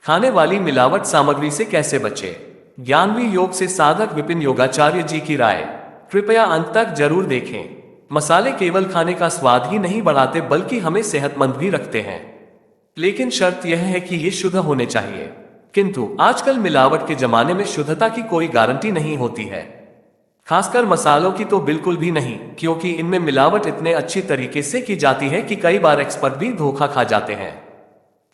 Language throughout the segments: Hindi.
खाने वाली मिलावट सामग्री से कैसे बचे? ज्ञानवी योग से साधक विपिन योगाचार्य जी की राय। कृपया अंत तक जरूर देखें। मसाले केवल खाने का स्वाद ही नहीं बढ़ाते बल्कि हमें सेहतमंद भी रखते हैं, लेकिन शर्त यह है कि ये शुद्ध होने चाहिए। किंतु आजकल मिलावट के जमाने में शुद्धता की कोई गारंटी नहीं होती है। खासकर मसालों की तो बिल्कुल भी नहीं, क्योंकि इनमें मिलावट इतने अच्छी तरीके से की जाती है कि कई बार एक्सपर्ट भी धोखा खा जाते हैं।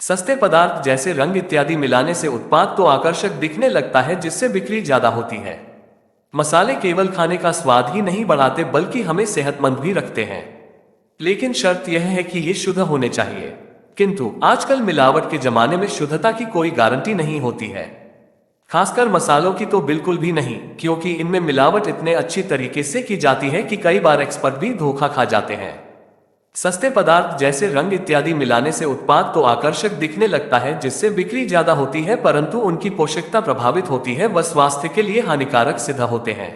सस्ते पदार्थ जैसे रंग इत्यादि मिलाने से उत्पाद तो आकर्षक दिखने लगता है, जिससे बिक्री ज्यादा होती है। मसाले केवल खाने का स्वाद ही नहीं बढ़ाते बल्कि हमें सेहतमंद भी रखते हैं, लेकिन शर्त यह है कि ये शुद्ध होने चाहिए। किंतु आजकल मिलावट के जमाने में शुद्धता की कोई गारंटी नहीं होती है। खासकर मसालों की तो बिल्कुल भी नहीं, क्योंकि इनमें मिलावट इतने अच्छी तरीके से की जाती है कि कई बार एक्सपर्ट भी धोखा खा जाते हैं। सस्ते पदार्थ जैसे रंग इत्यादि मिलाने से उत्पाद तो आकर्षक दिखने लगता है, जिससे बिक्री ज्यादा होती है, परंतु उनकी पोषकता प्रभावित होती है व स्वास्थ्य के लिए हानिकारक सिद्ध होते हैं।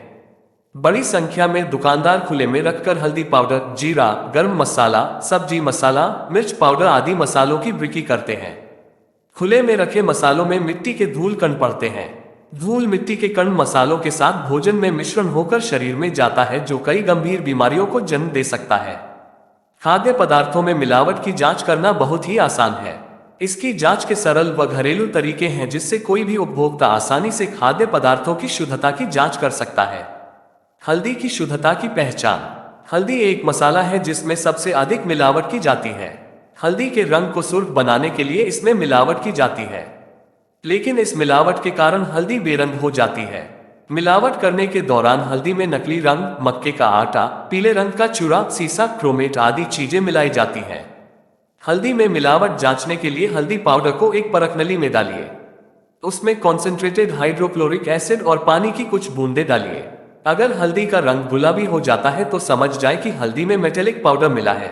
बड़ी संख्या में दुकानदार खुले में रखकर हल्दी पाउडर, जीरा, गर्म मसाला, सब्जी मसाला, मिर्च पाउडर आदि मसालों की बिक्री करते हैं। खुले में रखे मसालों में मिट्टी के धूल कण पड़ते हैं। धूल मिट्टी के कण मसालों के साथ भोजन में मिश्रण होकर शरीर में जाता है, जो कई गंभीर बीमारियों को जन्म दे सकता है। खाद्य पदार्थों में मिलावट की जांच करना बहुत ही आसान है। इसकी जांच के सरल व घरेलू तरीके हैं, जिससे कोई भी उपभोक्ता आसानी से खाद्य पदार्थों की शुद्धता की जांच कर सकता है। हल्दी की शुद्धता की पहचान। हल्दी एक मसाला है जिसमें सबसे अधिक मिलावट की जाती है। हल्दी के रंग को सुर्ख बनाने के लिए इसमें मिलावट की जाती है, लेकिन इस मिलावट के कारण हल्दी बेरंग हो जाती है। मिलावट करने के दौरान हल्दी में नकली रंग, मक्के का आटा, पीले रंग का चूरा, सीसा, क्रोमेट आदि चीजें मिलाई जाती हैं। हल्दी में मिलावट जांचने के लिए हल्दी पाउडर को एक परखनली में डालिए। उसमें कॉन्सेंट्रेटेड हाइड्रोक्लोरिक एसिड और पानी की कुछ बूंदें डालिए। अगर हल्दी का रंग गुलाबी हो जाता है तो समझ जाए कि हल्दी में मेटेलिक पाउडर मिला है।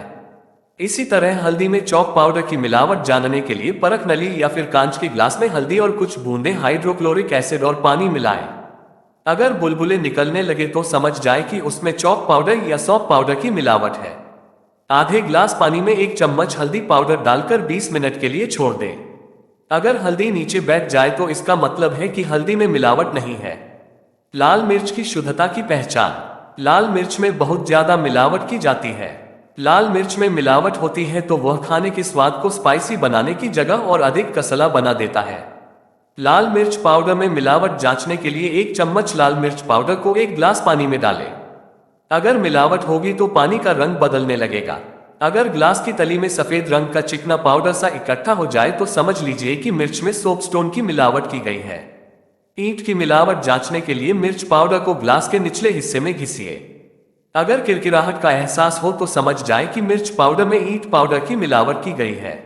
इसी तरह हल्दी में चॉक पाउडर की मिलावट जानने के लिए परखनली या फिर कांच के ग्लास में हल्दी और कुछ बूंदें हाइड्रोक्लोरिक एसिड और पानी मिलाएं। अगर बुलबुले निकलने लगे तो समझ जाए कि उसमें चॉक पाउडर या सौंफ पाउडर की मिलावट है। आधे ग्लास पानी में 1 चम्मच हल्दी पाउडर डालकर 20 मिनट के लिए छोड़ दें। अगर हल्दी नीचे बैठ जाए तो इसका मतलब है कि हल्दी में मिलावट नहीं है। लाल मिर्च की शुद्धता की पहचान। लाल मिर्च में बहुत ज्यादा मिलावट की जाती है। लाल मिर्च में मिलावट होती है तो वह खाने के स्वाद को स्पाइसी बनाने की जगह और अधिक कसला बना देता है। लाल मिर्च पाउडर में मिलावट जांचने के लिए 1 चम्मच लाल मिर्च पाउडर को 1 ग्लास पानी में डालें। अगर मिलावट होगी तो पानी का रंग बदलने लगेगा। अगर ग्लास की तली में सफेद रंग का चिकना पाउडर सा इकट्ठा हो जाए तो समझ लीजिए कि मिर्च में सोपस्टोन की मिलावट की गई है। ईंट की मिलावट जांचने के लिए मिर्च पाउडर को ग्लास के निचले हिस्से में घिसिए। अगर किरकिराहट का एहसास हो तो समझ जाए कि मिर्च पाउडर में ईंट पाउडर की मिलावट की गई है।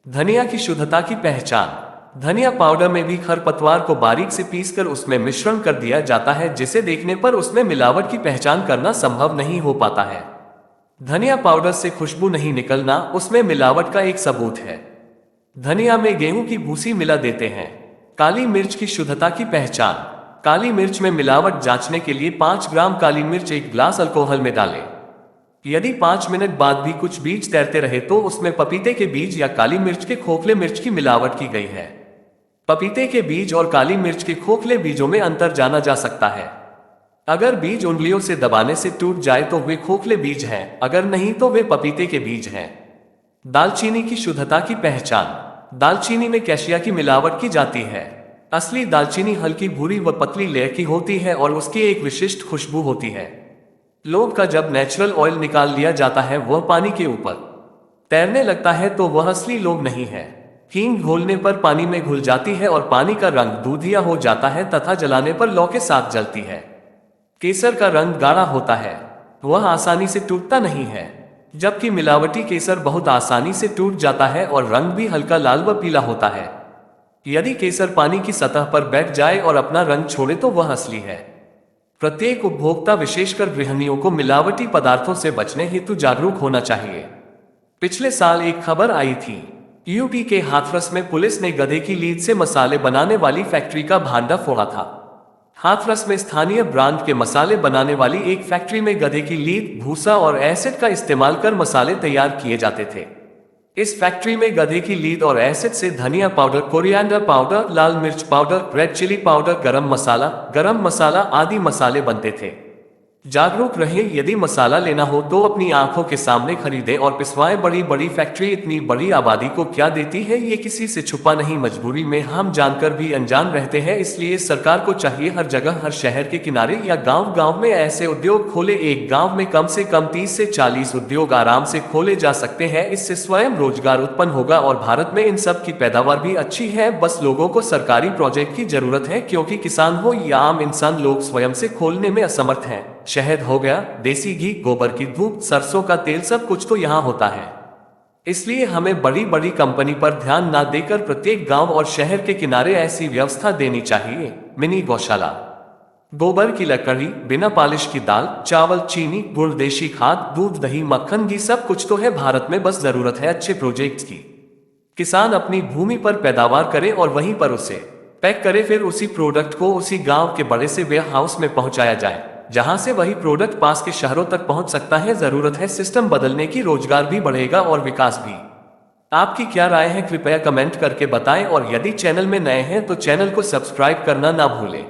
धनिया की शुद्धता की पहचान। धनिया पाउडर में भी खरपतवार को बारीक से पीसकर उसमें मिश्रण कर दिया जाता है, जिसे देखने पर उसमें मिलावट की पहचान करना संभव नहीं हो पाता है। धनिया पाउडर से खुशबू नहीं निकलना उसमें मिलावट का एक सबूत है। धनिया में गेहूं की भूसी मिला देते हैं। काली मिर्च की शुद्धता की पहचान। काली मिर्च में मिलावट जांचने के लिए 5 ग्राम काली मिर्च 1 ग्लास अल्कोहल में डालें। यदि 5 मिनट बाद भी कुछ बीज तैरते रहे तो उसमें पपीते के बीज या काली मिर्च के खोखले मिर्च की मिलावट की गई है। पपीते के बीज और काली मिर्च के खोखले बीजों में अंतर जाना जा सकता है। अगर बीज उंगलियों से दबाने से टूट जाए तो वे खोखले बीज हैं, अगर नहीं तो वे पपीते के बीज हैं। दालचीनी की शुद्धता की पहचान। दालचीनी में कैशिया की मिलावट की जाती है। असली दालचीनी हल्की भूरी व पतली लेयर की होती है और उसकी एक विशिष्ट खुशबू होती है। लोग का जब नेचुरल ऑयल निकाल लिया जाता है वह पानी के ऊपर तैरने लगता है तो वह असली लोग नहीं है। हींग घोलने पर पानी में घुल जाती है और पानी का रंग दूधिया हो जाता है तथा जलाने पर लौ के साथ जलती है। केसर का रंग गाढ़ा होता है, वह आसानी से टूटता नहीं है, जबकि मिलावटी केसर बहुत आसानी से टूट जाता है और रंग भी हल्का लाल व पीला होता है। यदि केसर पानी की सतह पर बैठ जाए और अपना रंग छोड़े तो वह असली है। प्रत्येक उपभोक्ता विशेषकर गृहिणियों को मिलावटी पदार्थों से बचने हेतु जागरूक होना चाहिए। पिछले साल एक खबर आई थी, यूपी के हाथरस में पुलिस ने गधे की लीद से मसाले बनाने वाली फैक्ट्री का भांडा फोड़ा था। हाथरस में स्थानीय ब्रांड के मसाले बनाने वाली एक फैक्ट्री में गधे की लीद, भूसा और एसिड का इस्तेमाल कर मसाले तैयार किए जाते थे। इस फैक्ट्री में गधे की लीद और एसिड से धनिया पाउडर, कोरिएंडर पाउडर, लाल मिर्च पाउडर, रेड चिली पाउडर, गरम मसाला आदि मसाले बनते थे। जागरूक रहें, यदि मसाला लेना हो तो अपनी आंखों के सामने खरीदें और पिसवाएं। बड़ी बड़ी फैक्ट्री इतनी बड़ी आबादी को क्या देती है, ये किसी से छुपा नहीं। मजबूरी में हम जानकर भी अनजान रहते हैं, इसलिए सरकार को चाहिए हर जगह, हर शहर के किनारे या गांव गांव में ऐसे उद्योग खोले। एक गांव में कम से कम 30 से 40 उद्योग आराम से खोले जा सकते हैं। इससे स्वयं रोजगार उत्पन्न होगा और भारत में इन सब की पैदावार भी अच्छी है। बस लोगों को सरकारी प्रोजेक्ट की जरूरत है, क्योंकि किसान हो या आम इंसान, लोग स्वयं से खोलने में असमर्थ हैं। शहद हो गया, देसी घी, गोबर की धूप, सरसों का तेल, सब कुछ तो यहाँ होता है। इसलिए हमें बड़ी बड़ी कंपनी पर ध्यान ना देकर प्रत्येक गांव और शहर के किनारे ऐसी व्यवस्था देनी चाहिए। मिनी गौशाला, गोबर की लकड़ी, बिना पॉलिश की दाल, चावल, चीनी, गुड़, देशी खाद, दूध, दही, मक्खन, घी, सब कुछ तो है भारत में। बस जरूरत है अच्छे प्रोजेक्ट्स की। किसान अपनी भूमि पर पैदावार करे और वहीं पर उसे पैक करे, फिर उसी प्रोडक्ट को उसी गांव के बड़े से वेयर हाउस में पहुंचाया जाए, जहां से वही प्रोडक्ट पास के शहरों तक पहुंच सकता है। जरूरत है सिस्टम बदलने की, रोजगार भी बढ़ेगा और विकास भी। आपकी क्या राय है, कृपया कमेंट करके बताएं और यदि चैनल में नए हैं तो चैनल को सब्सक्राइब करना ना भूलें।